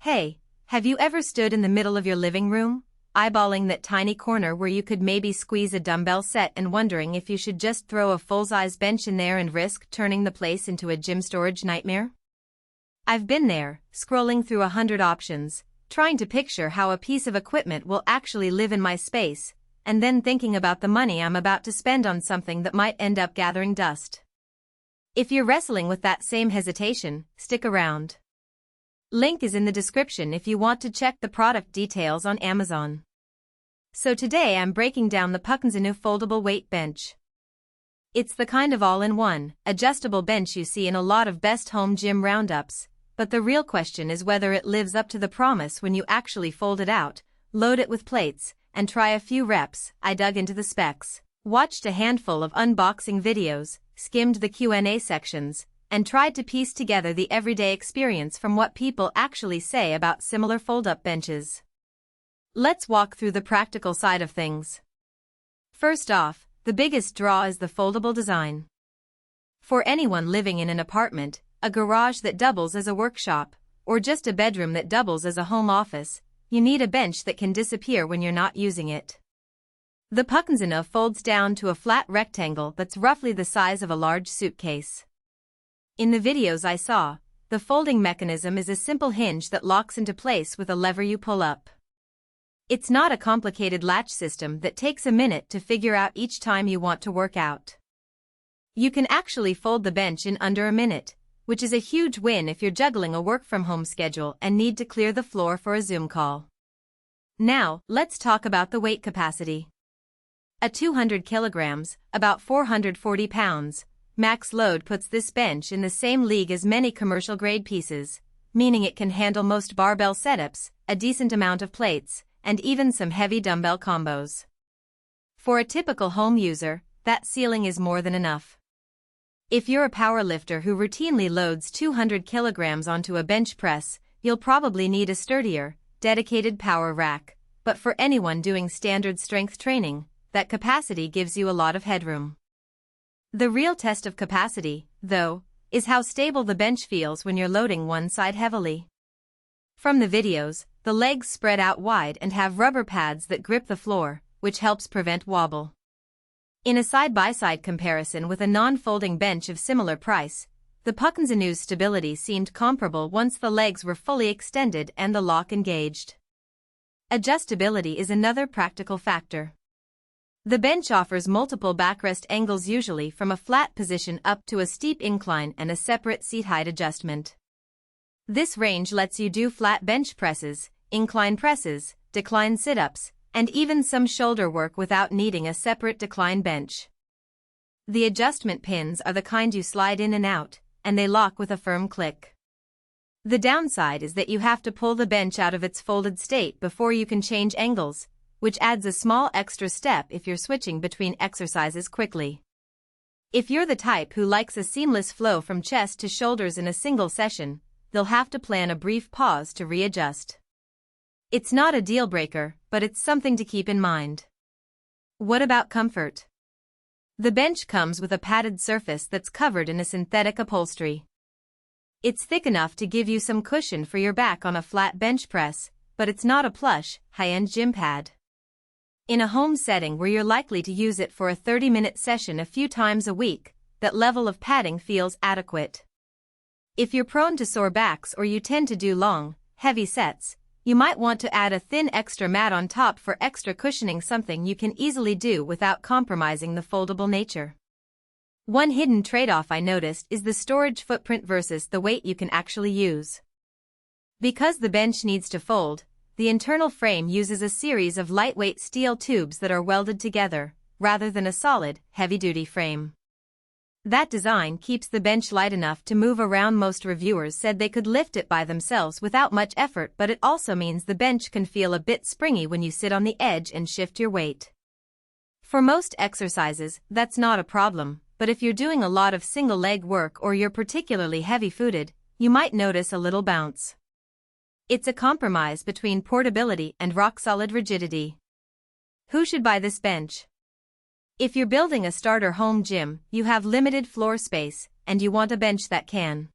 Hey, have you ever stood in the middle of your living room, eyeballing that tiny corner where you could maybe squeeze a dumbbell set and wondering if you should just throw a full-size bench in there and risk turning the place into a gym storage nightmare? I've been there, scrolling through 100 options, trying to picture how a piece of equipment will actually live in my space, and then thinking about the money I'm about to spend on something that might end up gathering dust. If you're wrestling with that same hesitation, stick around. Link is in the description if you want to check the product details on Amazon. So today I'm breaking down the PUCNHZYNW Foldable Weight Bench. It's the kind of all-in-one, adjustable bench you see in a lot of best home gym roundups, but the real question is whether it lives up to the promise when you actually fold it out, load it with plates, and try a few reps. I dug into the specs, watched a handful of unboxing videos, skimmed the Q&A sections, and tried to piece together the everyday experience from what people actually say about similar fold-up benches. Let's walk through the practical side of things. First off, the biggest draw is the foldable design. For anyone living in an apartment, a garage that doubles as a workshop, or just a bedroom that doubles as a home office, you need a bench that can disappear when you're not using it. The PUCNHZYNW folds down to a flat rectangle that's roughly the size of a large suitcase. In the videos I saw, the folding mechanism is a simple hinge that locks into place with a lever you pull up. It's not a complicated latch system that takes a minute to figure out each time you want to work out. You can actually fold the bench in under a minute, which is a huge win if you're juggling a work-from-home schedule and need to clear the floor for a Zoom call. Now, let's talk about the weight capacity. A 200 kilograms, about 440 pounds, max load puts this bench in the same league as many commercial-grade pieces, meaning it can handle most barbell setups, a decent amount of plates, and even some heavy dumbbell combos. For a typical home user, that ceiling is more than enough. If you're a powerlifter who routinely loads 200 kilograms onto a bench press, you'll probably need a sturdier, dedicated power rack, but for anyone doing standard strength training, that capacity gives you a lot of headroom. The real test of capacity, though, is how stable the bench feels when you're loading one side heavily. From the videos, the legs spread out wide and have rubber pads that grip the floor, which helps prevent wobble. In a side-by-side comparison with a non-folding bench of similar price, the PUCNHZYNW's stability seemed comparable once the legs were fully extended and the lock engaged. Adjustability is another practical factor. The bench offers multiple backrest angles, usually from a flat position up to a steep incline, and a separate seat height adjustment. This range lets you do flat bench presses, incline presses, decline sit-ups, and even some shoulder work without needing a separate decline bench. The adjustment pins are the kind you slide in and out, and they lock with a firm click. The downside is that you have to pull the bench out of its folded state before you can change angles, which adds a small extra step if you're switching between exercises quickly. If you're the type who likes a seamless flow from chest to shoulders in a single session, you'll have to plan a brief pause to readjust. It's not a deal-breaker, but it's something to keep in mind. What about comfort? The bench comes with a padded surface that's covered in a synthetic upholstery. It's thick enough to give you some cushion for your back on a flat bench press, but it's not a plush, high-end gym pad. In a home setting where you're likely to use it for a 30-minute session a few times a week, that level of padding feels adequate. If you're prone to sore backs or you tend to do long, heavy sets, you might want to add a thin extra mat on top for extra cushioning, something you can easily do without compromising the foldable nature. One hidden trade-off I noticed is the storage footprint versus the weight you can actually use. Because the bench needs to fold, the internal frame uses a series of lightweight steel tubes that are welded together, rather than a solid, heavy-duty frame. That design keeps the bench light enough to move around. Most reviewers said they could lift it by themselves without much effort, but it also means the bench can feel a bit springy when you sit on the edge and shift your weight. For most exercises, that's not a problem, but if you're doing a lot of single-leg work or you're particularly heavy-footed, you might notice a little bounce. It's a compromise between portability and rock-solid rigidity. Who should buy this bench? If you're building a starter home gym, you have limited floor space, and you want a bench that can